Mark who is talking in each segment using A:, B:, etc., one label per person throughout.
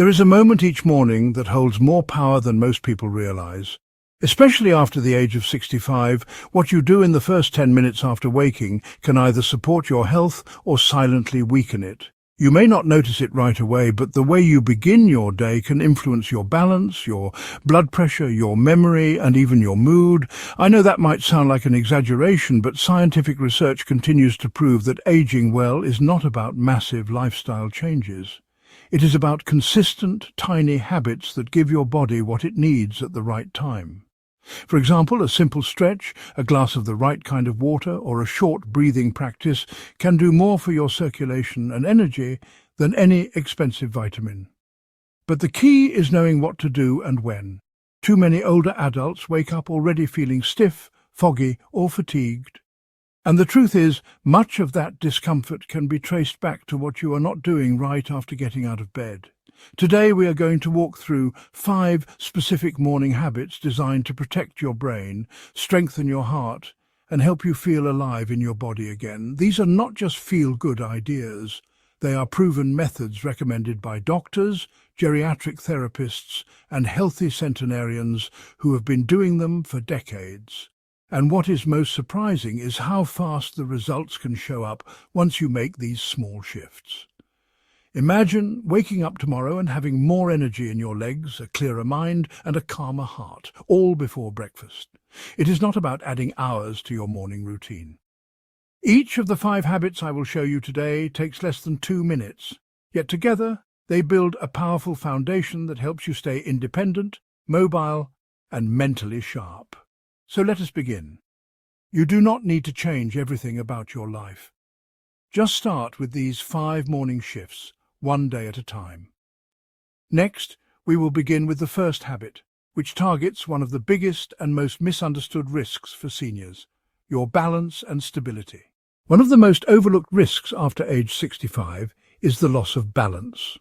A: There is a moment each morning that holds more power than most people realize. Especially after the age of 65, what you do in the first 10 minutes after waking can either support your health or silently weaken it. You may not notice it right away, but the way you begin your day can influence your balance, your blood pressure, your memory, and even your mood. I know that might sound like an exaggeration, but scientific research continues to prove that aging well is not about massive lifestyle changes. It is about consistent, tiny habits that give your body what it needs at the right time. For example, a simple stretch, a glass of the right kind of water, or a short breathing practice can do more for your circulation and energy than any expensive vitamin. But the key is knowing what to do and when. Too many older adults wake up already feeling stiff, foggy, or fatigued. And the truth is, much of that discomfort can be traced back to what you are not doing right after getting out of bed. Today we are going to walk through 5 specific morning habits designed to protect your brain, strengthen your heart, and help you feel alive in your body again. These are not just feel-good ideas. They are proven methods recommended by doctors, geriatric therapists, and healthy centenarians who have been doing them for decades. And what is most surprising is how fast the results can show up once you make these small shifts. Imagine waking up tomorrow and having more energy in your legs, a clearer mind, and a calmer heart, all before breakfast. It is not about adding hours to your morning routine. Each of the 5 habits I will show you today takes less than 2 minutes, yet together they build a powerful foundation that helps you stay independent, mobile, and mentally sharp. So let us begin. You do not need to change everything about your life. Just start with these 5 morning shifts, one day at a time. Next, we will begin with the first habit, which targets one of the biggest and most misunderstood risks for seniors, your balance and stability. One of the most overlooked risks after age 65 is the loss of balance.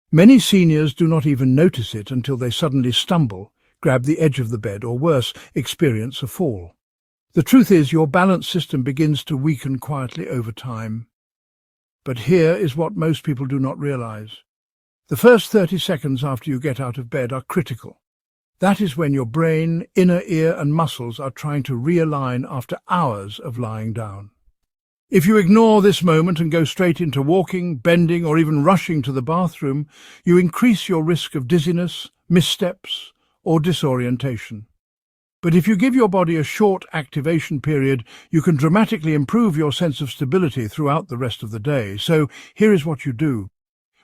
A: Many seniors do not even notice it until they suddenly stumble, grab the edge of the bed, or worse, experience a fall. The truth is, your balance system begins to weaken quietly over time. But here is what most people do not realize. The first 30 seconds after you get out of bed are critical. That is when your brain, inner ear, and muscles are trying to realign after hours of lying down. If you ignore this moment and go straight into walking, bending, or even rushing to the bathroom, you increase your risk of dizziness, missteps, or disorientation. But if you give your body a short activation period, you can dramatically improve your sense of stability throughout the rest of the day. So here is what you do.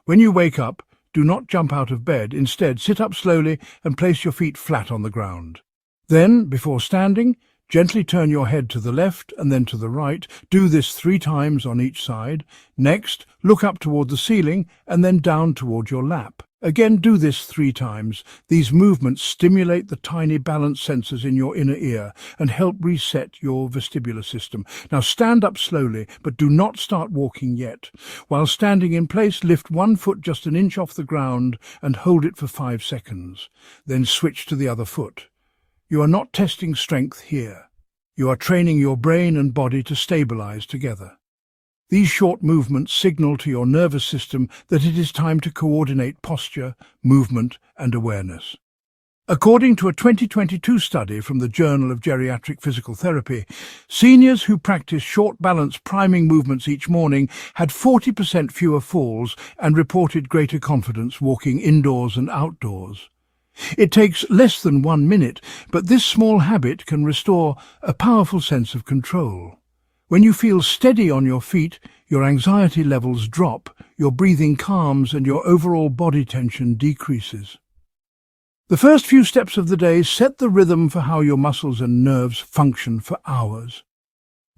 A: When you wake up, do not jump out of bed. Instead, sit up slowly and place your feet flat on the ground. Then, before standing, gently turn your head to the left and then to the right. Do this 3 times on each side. Next, look up toward the ceiling and then down toward your lap. Again, do this 3 times. These movements stimulate the tiny balance sensors in your inner ear and help reset your vestibular system. Now stand up slowly, but do not start walking yet. While standing in place, lift one foot just an inch off the ground and hold it for 5 seconds. Then switch to the other foot. You are not testing strength here. You are training your brain and body to stabilize together. These short movements signal to your nervous system that it is time to coordinate posture, movement, and awareness. According to a 2022 study from the Journal of Geriatric Physical Therapy, seniors who practice short balance priming movements each morning had 40% fewer falls and reported greater confidence walking indoors and outdoors. It takes less than 1 minute, but this small habit can restore a powerful sense of control. When you feel steady on your feet, your anxiety levels drop, your breathing calms, and your overall body tension decreases. The first few steps of the day set the rhythm for how your muscles and nerves function for hours.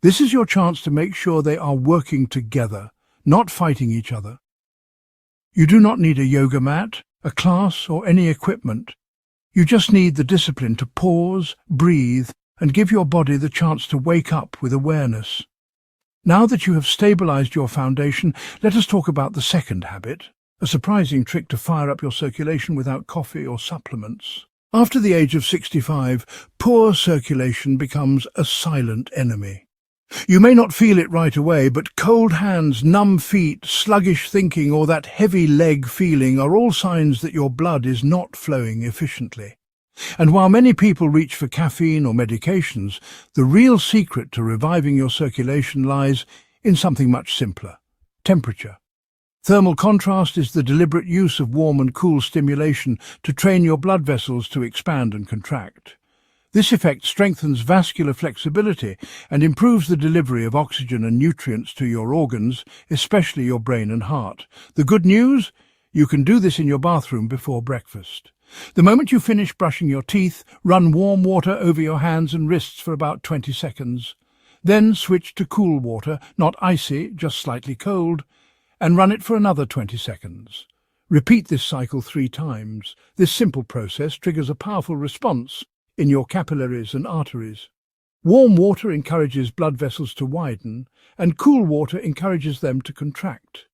A: This is your chance to make sure they are working together, not fighting each other. You do not need a yoga mat, a class, or any equipment. You just need the discipline to pause, breathe, and give your body the chance to wake up with awareness. Now that you have stabilized your foundation, let us talk about the second habit, a surprising trick to fire up your circulation without coffee or supplements. After the age of 65, poor circulation becomes a silent enemy. You may not feel it right away, but cold hands, numb feet, sluggish thinking, or that heavy leg feeling are all signs that your blood is not flowing efficiently. And while many people reach for caffeine or medications, the real secret to reviving your circulation lies in something much simpler: temperature. Thermal contrast is the deliberate use of warm and cool stimulation to train your blood vessels to expand and contract. This effect strengthens vascular flexibility and improves the delivery of oxygen and nutrients to your organs, especially your brain and heart. The good news? You can do this in your bathroom before breakfast. The moment you finish brushing your teeth, run warm water over your hands and wrists for about 20 seconds. Then switch to cool water, not icy, just slightly cold, and run it for another 20 seconds. Repeat this cycle 3 times. This simple process triggers a powerful response in your capillaries and arteries. Warm water encourages blood vessels to widen, and cool water encourages them to contract.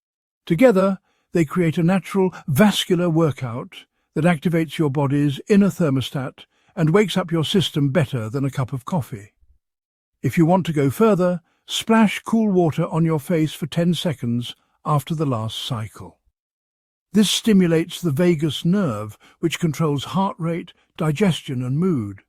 A: Together, they create a natural vascular workout that activates your body's inner thermostat and wakes up your system better than a cup of coffee. If you want to go further, splash cool water on your face for 10 seconds after the last cycle. This stimulates the vagus nerve, which controls heart rate, digestion and mood.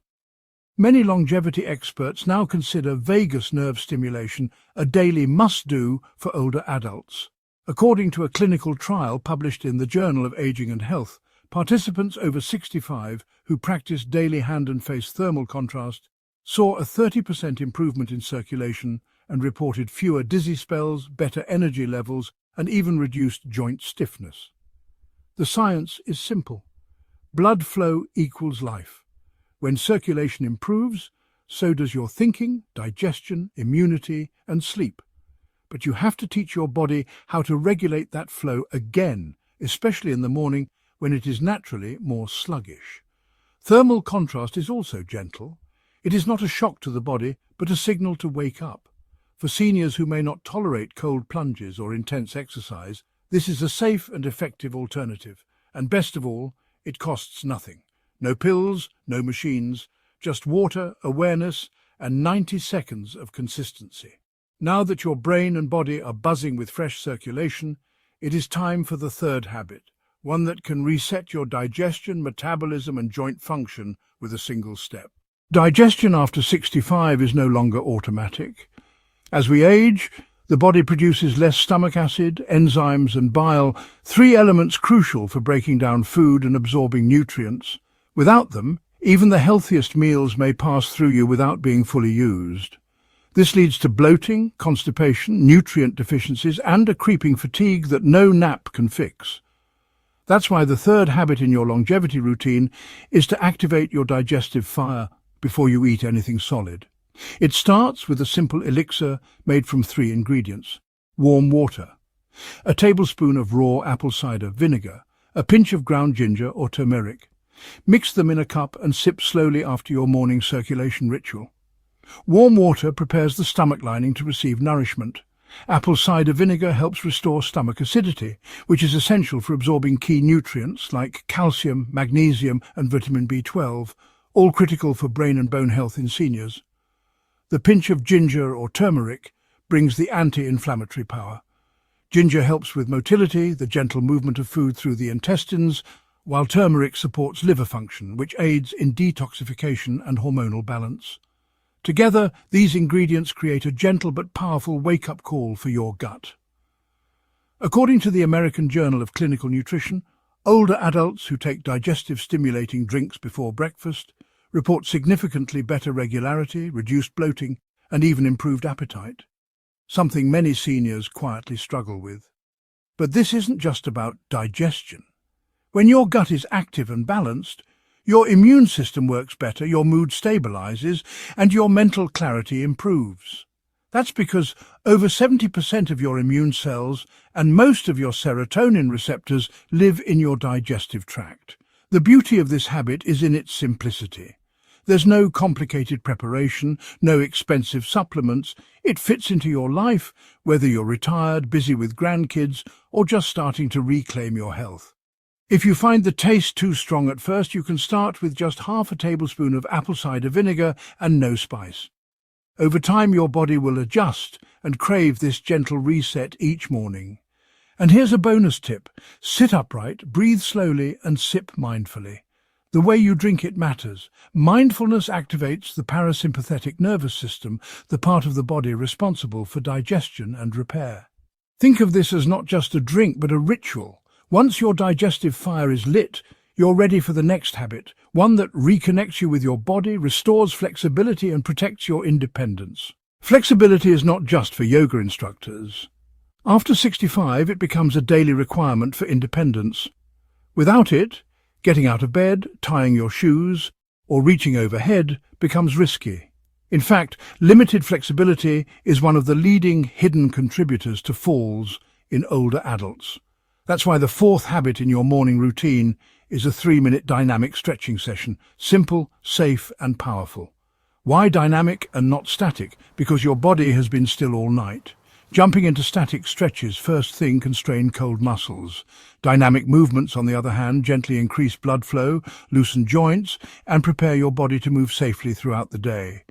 A: Many longevity experts now consider vagus nerve stimulation a daily must-do for older adults. According to a clinical trial published in the Journal of Aging and Health, participants over 65 who practiced daily hand and face thermal contrast saw a 30% improvement in circulation and reported fewer dizzy spells, better energy levels, and even reduced joint stiffness. The science is simple. Blood flow equals life. When circulation improves, so does your thinking, digestion, immunity, and sleep. But you have to teach your body how to regulate that flow again, especially in the morning when it is naturally more sluggish. Thermal contrast is also gentle. It is not a shock to the body, but a signal to wake up. For seniors who may not tolerate cold plunges or intense exercise, this is a safe and effective alternative, and best of all, it costs nothing. No pills, no machines, just water, awareness, and 90 seconds of consistency. Now that your brain and body are buzzing with fresh circulation, it is time for the third habit, one that can reset your digestion, metabolism, and joint function with a single step. Digestion after 65 is no longer automatic. As we age, the body produces less stomach acid, enzymes and bile, 3 elements crucial for breaking down food and absorbing nutrients. Without them, even the healthiest meals may pass through you without being fully used. This leads to bloating, constipation, nutrient deficiencies, and a creeping fatigue that no nap can fix. That's why the third habit in your longevity routine is to activate your digestive fire before you eat anything solid. It starts with a simple elixir made from 3 ingredients: warm water, a tablespoon of raw apple cider vinegar, a pinch of ground ginger or turmeric. Mix them in a cup and sip slowly after your morning circulation ritual. Warm water prepares the stomach lining to receive nourishment. Apple cider vinegar helps restore stomach acidity, which is essential for absorbing key nutrients like calcium, magnesium and vitamin B12, all critical for brain and bone health in seniors. The pinch of ginger or turmeric brings the anti-inflammatory power. Ginger helps with motility, the gentle movement of food through the intestines, while turmeric supports liver function, which aids in detoxification and hormonal balance. Together, these ingredients create a gentle but powerful wake-up call for your gut. According to the American Journal of Clinical Nutrition, older adults who take digestive-stimulating drinks before breakfast report significantly better regularity, reduced bloating, and even improved appetite, something many seniors quietly struggle with. But this isn't just about digestion. When your gut is active and balanced, your immune system works better, your mood stabilizes, and your mental clarity improves. That's because over 70% of your immune cells and most of your serotonin receptors live in your digestive tract. The beauty of this habit is in its simplicity. There's no complicated preparation, no expensive supplements. It fits into your life, whether you're retired, busy with grandkids, or just starting to reclaim your health. If you find the taste too strong at first, you can start with just half a tablespoon of apple cider vinegar and no spice. Over time, your body will adjust and crave this gentle reset each morning. And here's a bonus tip. Sit upright, breathe slowly, and sip mindfully. The way you drink it matters. Mindfulness activates the parasympathetic nervous system, the part of the body responsible for digestion and repair. Think of this as not just a drink, but a ritual. Once your digestive fire is lit, you're ready for the next habit, one that reconnects you with your body, restores flexibility, and protects your independence. Flexibility is not just for yoga instructors. After 65, it becomes a daily requirement for independence. Without it, getting out of bed, tying your shoes, or reaching overhead becomes risky. In fact, limited flexibility is one of the leading hidden contributors to falls in older adults. That's why the fourth habit in your morning routine is a 3-minute dynamic stretching session. Simple, safe, and powerful. Why dynamic and not static? Because your body has been still all night. Jumping into static stretches first thing can strain cold muscles. Dynamic movements, on the other hand, gently increase blood flow, loosen joints, and prepare your body to move safely throughout the day.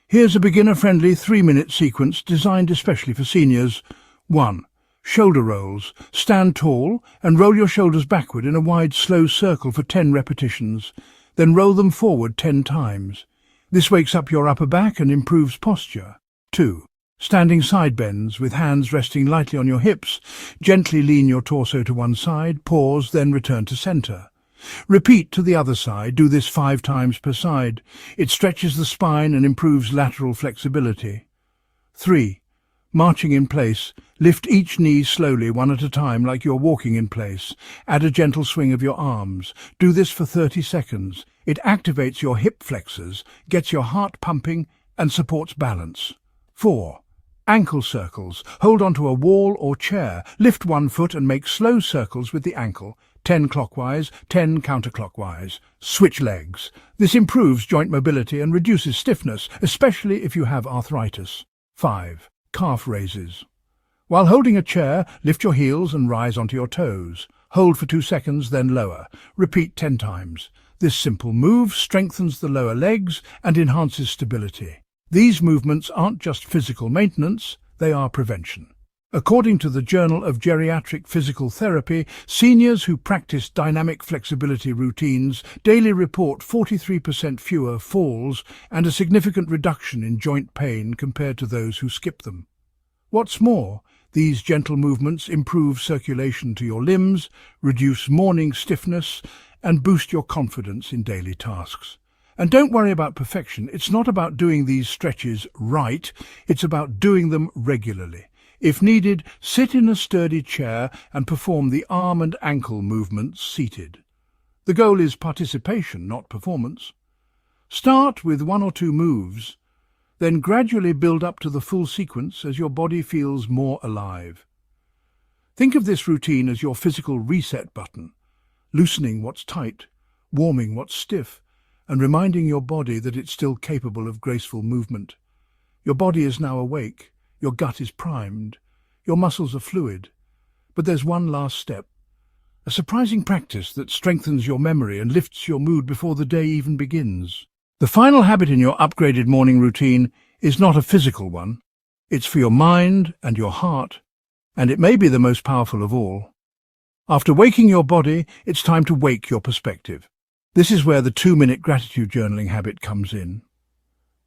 A: Here's a beginner-friendly 3-minute sequence designed especially for seniors. 1. Shoulder rolls. Stand tall and roll your shoulders backward in a wide, slow circle for 10 repetitions. Then roll them forward 10 times. This wakes up your upper back and improves posture. 2. Standing side bends with hands resting lightly on your hips. Gently lean your torso to one side, pause, then return to center. Repeat to the other side. Do this 5 times per side. It stretches the spine and improves lateral flexibility. 3. Marching in place. Lift each knee slowly, one at a time, like you're walking in place. Add a gentle swing of your arms. Do this for 30 seconds. It activates your hip flexors, gets your heart pumping, and supports balance. 4. Ankle circles. Hold onto a wall or chair. Lift one foot and make slow circles with the ankle. 10 clockwise, 10 counterclockwise. Switch legs. This improves joint mobility and reduces stiffness, especially if you have arthritis. 5. Calf raises. While holding a chair, lift your heels and rise onto your toes. Hold for 2 seconds, then lower. Repeat 10 times. This simple move strengthens the lower legs and enhances stability. These movements aren't just physical maintenance, they are prevention. According to the Journal of Geriatric Physical Therapy, seniors who practice dynamic flexibility routines daily report 43% fewer falls and a significant reduction in joint pain compared to those who skip them. What's more, these gentle movements improve circulation to your limbs, reduce morning stiffness, and boost your confidence in daily tasks. And don't worry about perfection. It's not about doing these stretches right, it's about doing them regularly. If needed, sit in a sturdy chair and perform the arm and ankle movements seated. The goal is participation, not performance. Start with 1 or 2 moves, then gradually build up to the full sequence as your body feels more alive. Think of this routine as your physical reset button, loosening what's tight, warming what's stiff, and reminding your body that it's still capable of graceful movement. Your body is now awake, your gut is primed, your muscles are fluid. But there's one last step, a surprising practice that strengthens your memory and lifts your mood before the day even begins. The final habit in your upgraded morning routine is not a physical one. It's for your mind and your heart, and it may be the most powerful of all. After waking your body, it's time to wake your perspective. This is where the 2-minute gratitude journaling habit comes in.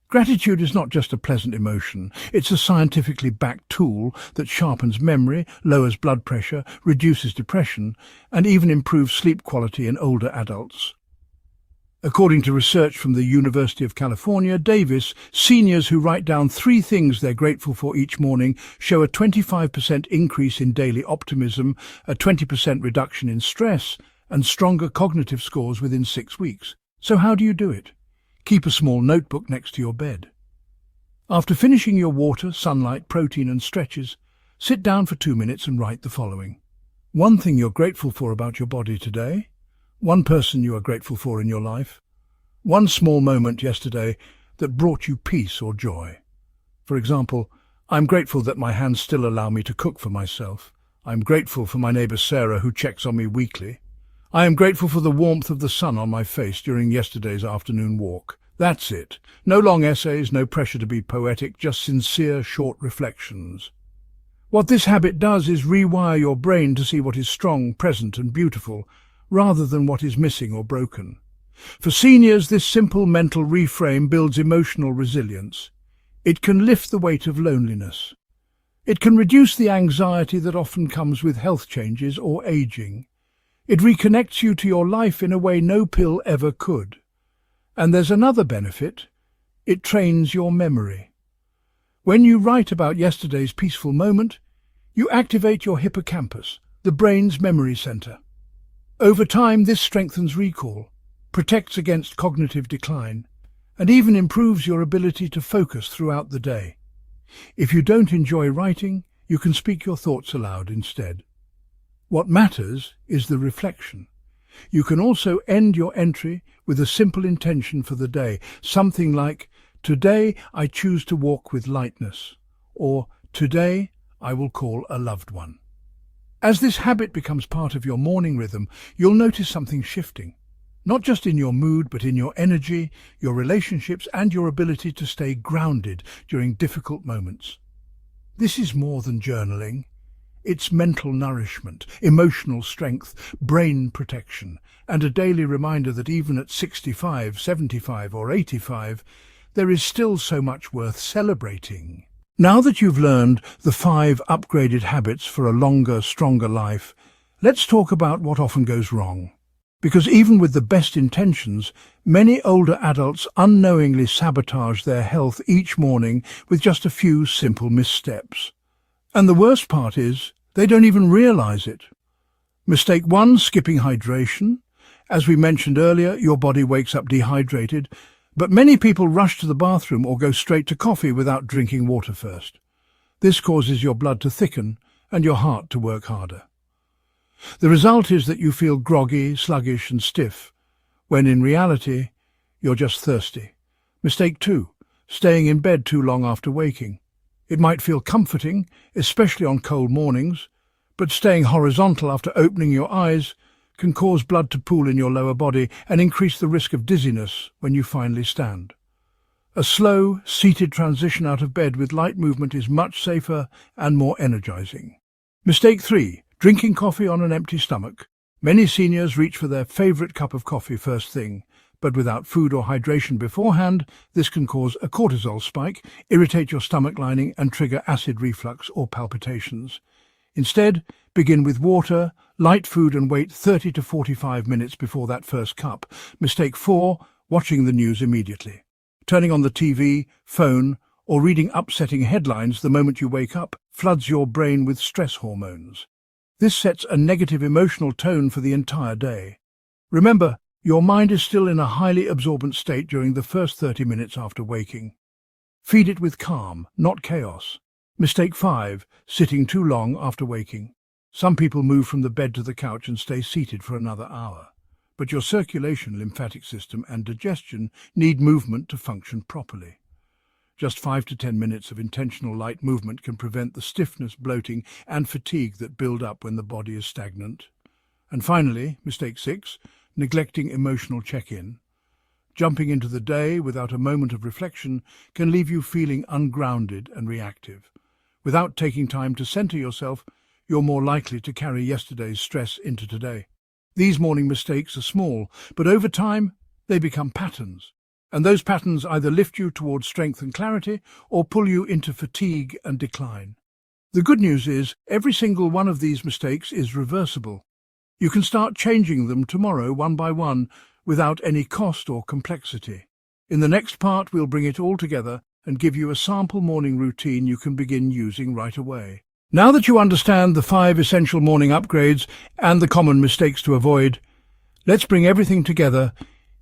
A: Gratitude is not just a pleasant emotion, it's a scientifically backed tool that sharpens memory, lowers blood pressure, reduces depression, and even improves sleep quality in older adults. According to research from the University of California, Davis, seniors who write down 3 things they're grateful for each morning show a 25% increase in daily optimism, a 20% reduction in stress, and stronger cognitive scores within 6 weeks. So how do you do it? Keep a small notebook next to your bed. After finishing your water, sunlight, protein and stretches, sit down for 2 minutes and write the following. 1 thing you're grateful for about your body today. 1 person you are grateful for in your life. 1 small moment yesterday that brought you peace or joy. For example, I'm grateful that my hands still allow me to cook for myself. I'm grateful for my neighbour Sarah who checks on me weekly. I am grateful for the warmth of the sun on my face during yesterday's afternoon walk. That's it. No long essays, no pressure to be poetic, just sincere, short reflections. What this habit does is rewire your brain to see what is strong, present and beautiful, rather than what is missing or broken. For seniors, this simple mental reframe builds emotional resilience. It can lift the weight of loneliness. It can reduce the anxiety that often comes with health changes or aging. It reconnects you to your life in a way no pill ever could. And there's another benefit. It trains your memory. When you write about yesterday's peaceful moment, you activate your hippocampus, the brain's memory center. Over time, this strengthens recall, protects against cognitive decline, and even improves your ability to focus throughout the day. If you don't enjoy writing, you can speak your thoughts aloud instead. What matters is the reflection. You can also end your entry with a simple intention for the day, something like, "Today I choose to walk with lightness," or "Today I will call a loved one." As this habit becomes part of your morning rhythm, you'll notice something shifting, not just in your mood, but in your energy, your relationships, and your ability to stay grounded during difficult moments. This is more than journaling. It's mental nourishment, emotional strength, brain protection, and a daily reminder that even at 65, 75 or 85, there is still so much worth celebrating. Now that you've learned the 5 upgraded habits for a longer, stronger life, let's talk about what often goes wrong. Because even with the best intentions, many older adults unknowingly sabotage their health each morning with just a few simple missteps. And the worst part is, they don't even realize it. Mistake 1, skipping hydration. As we mentioned earlier, your body wakes up dehydrated, but many people rush to the bathroom or go straight to coffee without drinking water first. This causes your blood to thicken and your heart to work harder. The result is that you feel groggy, sluggish and stiff, when in reality, you're just thirsty. Mistake 2, staying in bed too long after waking. It might feel comforting, especially on cold mornings, but staying horizontal after opening your eyes can cause blood to pool in your lower body and increase the risk of dizziness when you finally stand. A slow, seated transition out of bed with light movement is much safer and more energizing. Mistake 3, drinking coffee on an empty stomach. Many seniors reach for their favorite cup of coffee first thing, but without food or hydration beforehand, this can cause a cortisol spike, irritate your stomach lining and trigger acid reflux or palpitations. Instead, begin with water, light food and wait 30 to 45 minutes before that first cup. Mistake 4, watching the news immediately. Turning on the TV, phone, or reading upsetting headlines the moment you wake up floods your brain with stress hormones. This sets a negative emotional tone for the entire day. Remember, your mind is still in a highly absorbent state during the first 30 minutes after waking. Feed it with calm, not chaos. Mistake 5, sitting too long after waking. Some people move from the bed to the couch and stay seated for another hour. But your circulation, lymphatic system and digestion need movement to function properly. Just 5 to 10 minutes of intentional light movement can prevent the stiffness, bloating and fatigue that build up when the body is stagnant. And finally, mistake 6, neglecting emotional check-in. Jumping into the day without a moment of reflection can leave you feeling ungrounded and reactive. Without taking time to center yourself, you're more likely to carry yesterday's stress into today. These morning mistakes are small, but over time, they become patterns. And those patterns either lift you towards strength and clarity or pull you into fatigue and decline. The good news is, every single one of these mistakes is reversible. You can start changing them tomorrow, one by one, without any cost or complexity. In the next part, we'll bring it all together and give you a sample morning routine you can begin using right away. Now that you understand the 5 essential morning upgrades and the common mistakes to avoid, let's bring everything together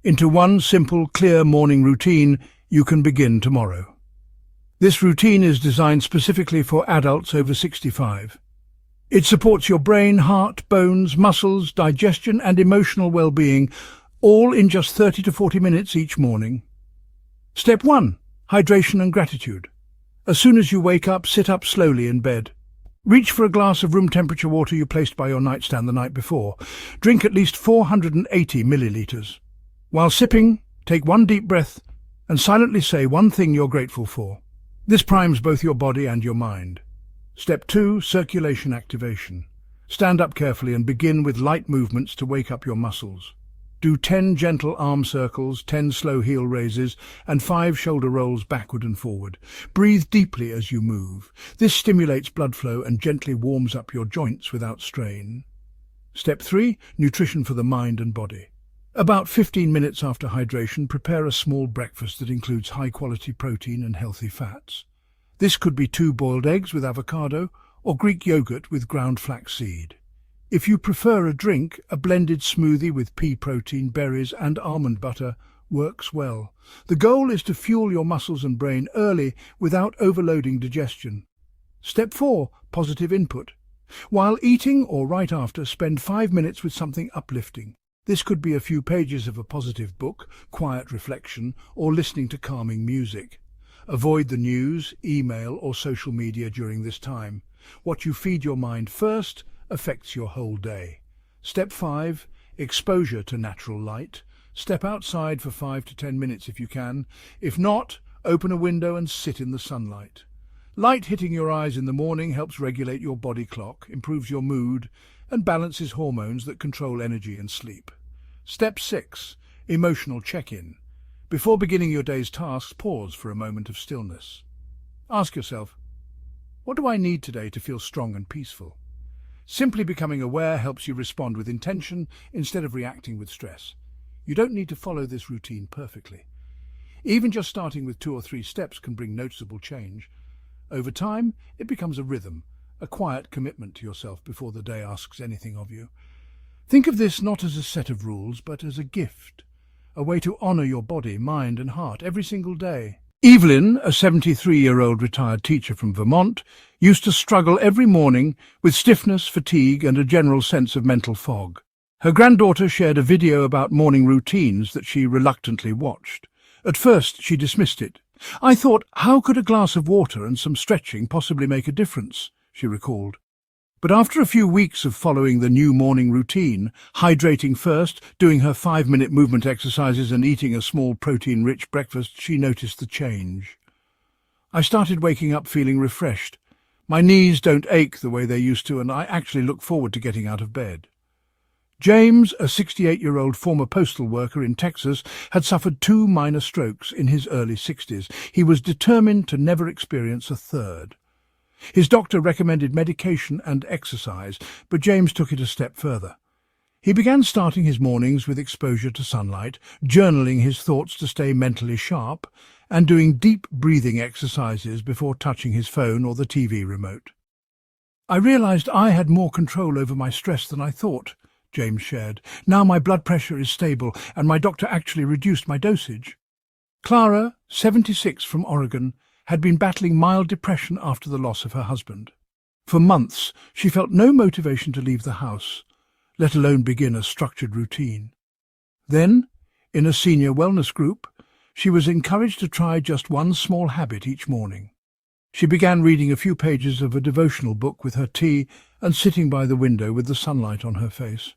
A: into one simple, clear morning routine you can begin tomorrow. This routine is designed specifically for adults over 65. It supports your brain, heart, bones, muscles, digestion and emotional well-being, all in just 30 to 40 minutes each morning. Step 1. Hydration and gratitude. As soon as you wake up, sit up slowly in bed. Reach for a glass of room temperature water you placed by your nightstand the night before. Drink at least 480 milliliters. While sipping, take one deep breath and silently say one thing you're grateful for. This primes both your body and your mind. Step 2. Circulation activation. Stand up carefully and begin with light movements to wake up your muscles. Do 10 gentle arm circles, 10 slow heel raises, and 5 shoulder rolls backward and forward. Breathe deeply as you move. This stimulates blood flow and gently warms up your joints without strain. Step 3. Nutrition for the mind and body. About 15 minutes after hydration, prepare a small breakfast that includes high-quality protein and healthy fats. This could be 2 boiled eggs with avocado or Greek yogurt with ground flaxseed. If you prefer a drink, a blended smoothie with pea protein, berries and almond butter works well. The goal is to fuel your muscles and brain early without overloading digestion. Step 4. Positive input. While eating or right after, spend 5 minutes with something uplifting. This could be a few pages of a positive book, quiet reflection, or listening to calming music. Avoid the news, email, or social media during this time. What you feed your mind first affects your whole day. Step 5. Exposure to natural light. Step outside for 5 to 10 minutes if you can. If not, open a window and sit in the sunlight. Light hitting your eyes in the morning helps regulate your body clock, improves your mood, and balances hormones that control energy and sleep. Step 6. Emotional check-in. Before beginning your day's tasks, pause for a moment of stillness. Ask yourself, what do I need today to feel strong and peaceful? Simply becoming aware helps you respond with intention instead of reacting with stress. You don't need to follow this routine perfectly. Even just starting with 2 or 3 steps can bring noticeable change. Over time, it becomes a rhythm, a quiet commitment to yourself before the day asks anything of you. Think of this not as a set of rules, but as a gift, a way to honor your body, mind and heart every single day. Evelyn, a 73-year-old retired teacher from Vermont, used to struggle every morning with stiffness, fatigue and a general sense of mental fog. Her granddaughter shared a video about morning routines that she reluctantly watched. At first, she dismissed it. "I thought, how could a glass of water and some stretching possibly make a difference?" she recalled. But after a few weeks of following the new morning routine, hydrating first, doing her 5-minute movement exercises and eating a small protein-rich breakfast, she noticed the change. "I started waking up feeling refreshed. My knees don't ache the way they used to, and I actually look forward to getting out of bed." James, a 68-year-old former postal worker in Texas, had suffered 2 minor strokes in his early 60s. He was determined to never experience a third. His doctor recommended medication and exercise, but James took it a step further. He began starting his mornings with exposure to sunlight, journaling his thoughts to stay mentally sharp, and doing deep breathing exercises before touching his phone or the TV remote. "I realized I had more control over my stress than I thought," James shared. "Now my blood pressure is stable, and my doctor actually reduced my dosage." Clara, 76, from Oregon, had been battling mild depression after the loss of her husband. For months, she felt no motivation to leave the house, let alone begin a structured routine. Then, in a senior wellness group, she was encouraged to try just one small habit each morning. She began reading a few pages of a devotional book with her tea and sitting by the window with the sunlight on her face.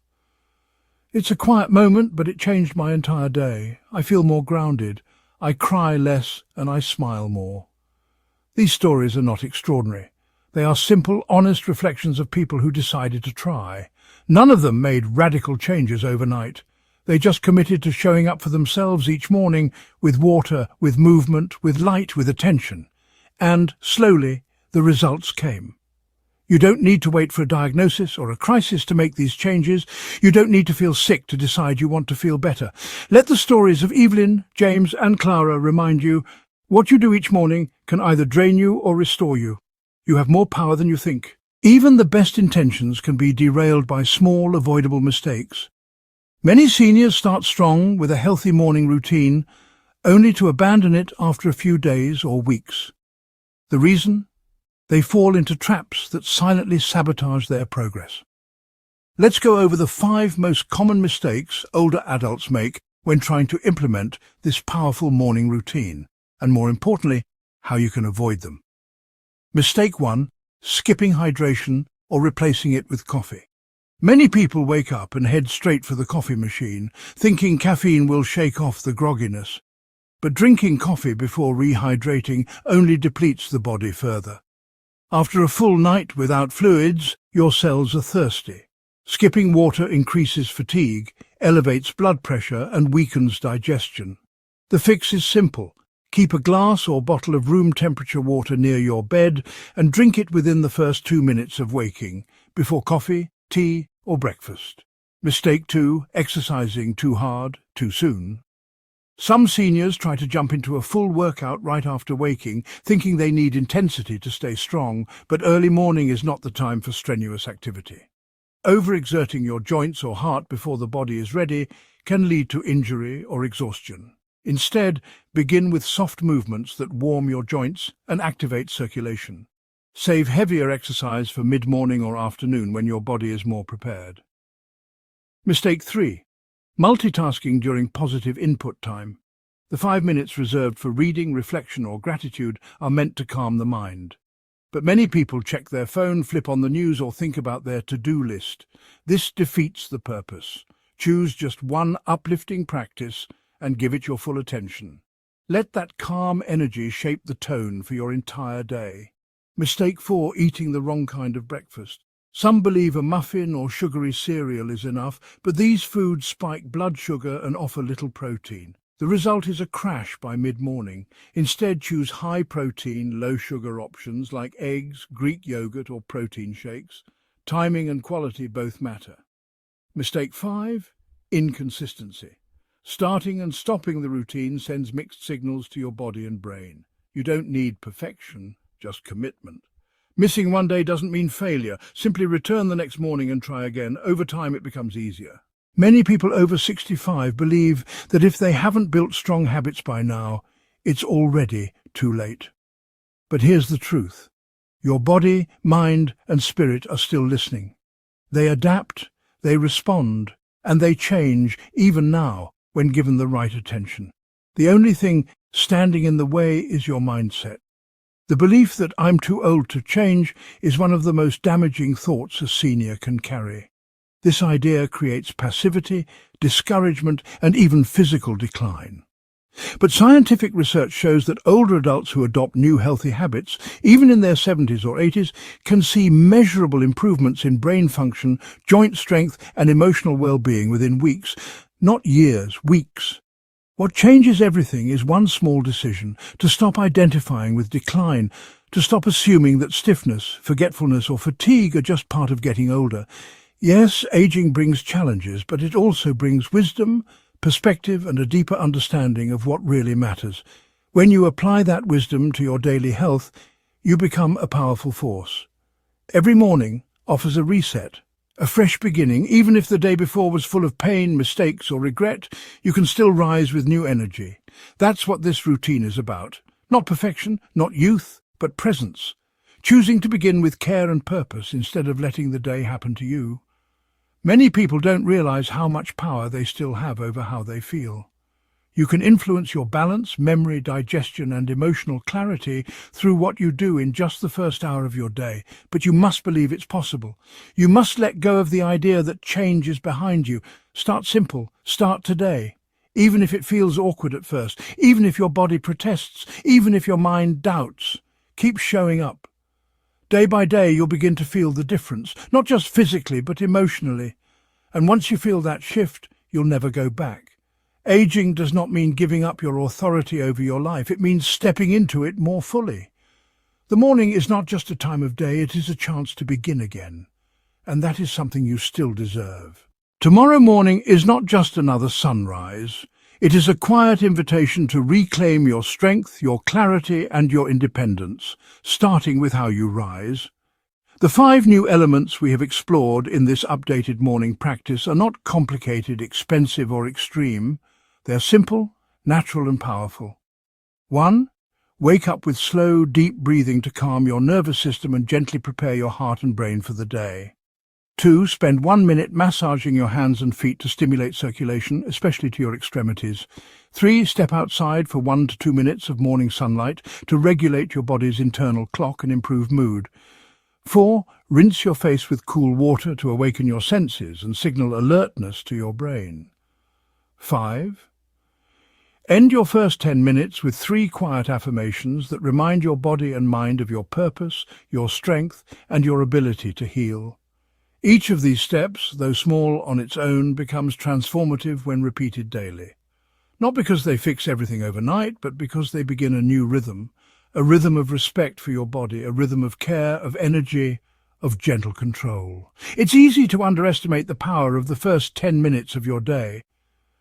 A: "It's a quiet moment, but it changed my entire day. I feel more grounded. I cry less and I smile more." These stories are not extraordinary. They are simple, honest reflections of people who decided to try. None of them made radical changes overnight. They just committed to showing up for themselves each morning with water, with movement, with light, with attention. And, slowly, the results came. You don't need to wait for a diagnosis or a crisis to make these changes. You don't need to feel sick to decide you want to feel better. Let the stories of Evelyn, James and Clara remind you, what you do each morning can either drain you or restore you. You have more power than you think. Even the best intentions can be derailed by small, avoidable mistakes. Many seniors start strong with a healthy morning routine, only to abandon it after a few days or weeks. The reason? They fall into traps that silently sabotage their progress. Let's go over the 5 most common mistakes older adults make when trying to implement this powerful morning routine, and more importantly, how you can avoid them. Mistake 1. Skipping hydration or replacing it with coffee. Many people wake up and head straight for the coffee machine, thinking caffeine will shake off the grogginess. But drinking coffee before rehydrating only depletes the body further. After a full night without fluids, your cells are thirsty. Skipping water increases fatigue, elevates blood pressure, and weakens digestion. The fix is simple. Keep a glass or bottle of room temperature water near your bed and drink it within the first 2 minutes of waking, before coffee, tea, or breakfast. Mistake 2, exercising too hard, too soon. Some seniors try to jump into a full workout right after waking, thinking they need intensity to stay strong, but early morning is not the time for strenuous activity. Overexerting your joints or heart before the body is ready can lead to injury or exhaustion. Instead, begin with soft movements that warm your joints and activate circulation. Save heavier exercise for mid-morning or afternoon when your body is more prepared. Mistake 3. Multitasking during positive input time. The 5 minutes reserved for reading, reflection, or gratitude are meant to calm the mind. But many people check their phone, flip on the news, or think about their to-do list. This defeats the purpose. Choose just one uplifting practice and give it your full attention. Let that calm energy shape the tone for your entire day. Mistake 4. Eating the wrong kind of breakfast. Some believe a muffin or sugary cereal is enough, but these foods spike blood sugar and offer little protein. The result is a crash by mid-morning. Instead, choose high-protein, low-sugar options like eggs, Greek yogurt, or protein shakes. Timing and quality both matter. Mistake 5. Inconsistency. Starting and stopping the routine sends mixed signals to your body and brain. You don't need perfection, just commitment. Missing one day doesn't mean failure. Simply return the next morning and try again. Over time, it becomes easier. Many people over 65 believe that if they haven't built strong habits by now, it's already too late. But here's the truth. Your body, mind, and spirit are still listening. They adapt, they respond, and they change even now when given the right attention. The only thing standing in the way is your mindset. The belief that I'm too old to change is one of the most damaging thoughts a senior can carry. This idea creates passivity, discouragement, and even physical decline. But scientific research shows that older adults who adopt new healthy habits, even in their 70s or 80s, can see measurable improvements in brain function, joint strength, and emotional well-being within weeks, not years, weeks. What changes everything is one small decision: to stop identifying with decline, to stop assuming that stiffness, forgetfulness, or fatigue are just part of getting older. Yes, aging brings challenges, but it also brings wisdom, perspective, and a deeper understanding of what really matters. When you apply that wisdom to your daily health, you become a powerful force. Every morning offers a reset, a fresh beginning. Even if the day before was full of pain, mistakes, or regret, you can still rise with new energy. That's what this routine is about. Not perfection, not youth, but presence. Choosing to begin with care and purpose instead of letting the day happen to you. Many people don't realize how much power they still have over how they feel. You can influence your balance, memory, digestion, and emotional clarity through what you do in just the first hour of your day. But you must believe it's possible. You must let go of the idea that change is behind you. Start simple. Start today. Even if it feels awkward at first, even if your body protests, even if your mind doubts, keep showing up. Day by day, you'll begin to feel the difference, not just physically, but emotionally. And once you feel that shift, you'll never go back. Aging does not mean giving up your authority over your life. It means stepping into it more fully. The morning is not just a time of day, it is a chance to begin again. And that is something you still deserve. Tomorrow morning is not just another sunrise. It is a quiet invitation to reclaim your strength, your clarity, and your independence, starting with how you rise. The 5 new elements we have explored in this updated morning practice are not complicated, expensive, or extreme. They're simple, natural, and powerful. 1. Wake up with slow, deep breathing to calm your nervous system and gently prepare your heart and brain for the day. 2. Spend 1 minute massaging your hands and feet to stimulate circulation, especially to your extremities. 3. Step outside for 1 to 2 minutes of morning sunlight to regulate your body's internal clock and improve mood. 4. Rinse your face with cool water to awaken your senses and signal alertness to your brain. 5. End your first 10 minutes with 3 quiet affirmations that remind your body and mind of your purpose, your strength, and your ability to heal. Each of these steps, though small on its own, becomes transformative when repeated daily. Not because they fix everything overnight, but because they begin a new rhythm, a rhythm of respect for your body, a rhythm of care, of energy, of gentle control. It's easy to underestimate the power of the first 10 minutes of your day,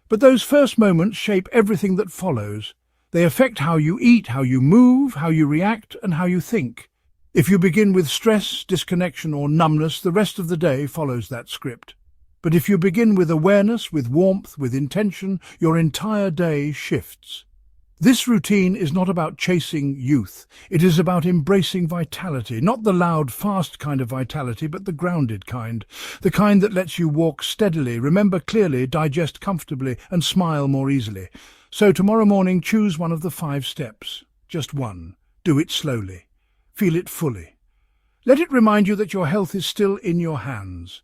A: but those first moments shape everything that follows. They affect how you eat, how you move, how you react, and how you think. If you begin with stress, disconnection, or numbness, the rest of the day follows that script. But if you begin with awareness, with warmth, with intention, your entire day shifts. This routine is not about chasing youth. It is about embracing vitality, not the loud, fast kind of vitality, but the grounded kind, the kind that lets you walk steadily, remember clearly, digest comfortably, and smile more easily. So tomorrow morning, choose one of the 5 steps. Just one. Do it slowly. Feel it fully. Let it remind you that your health is still in your hands,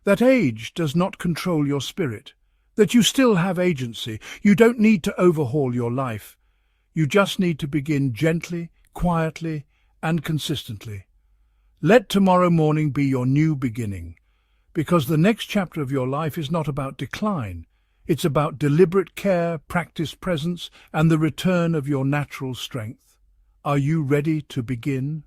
A: that age does not control your spirit, that you still have agency. You don't need to overhaul your life. You just need to begin gently, quietly, and consistently. Let tomorrow morning be your new beginning, because the next chapter of your life is not about decline. It's about deliberate care, practiced presence, and the return of your natural strength. Are you ready to begin?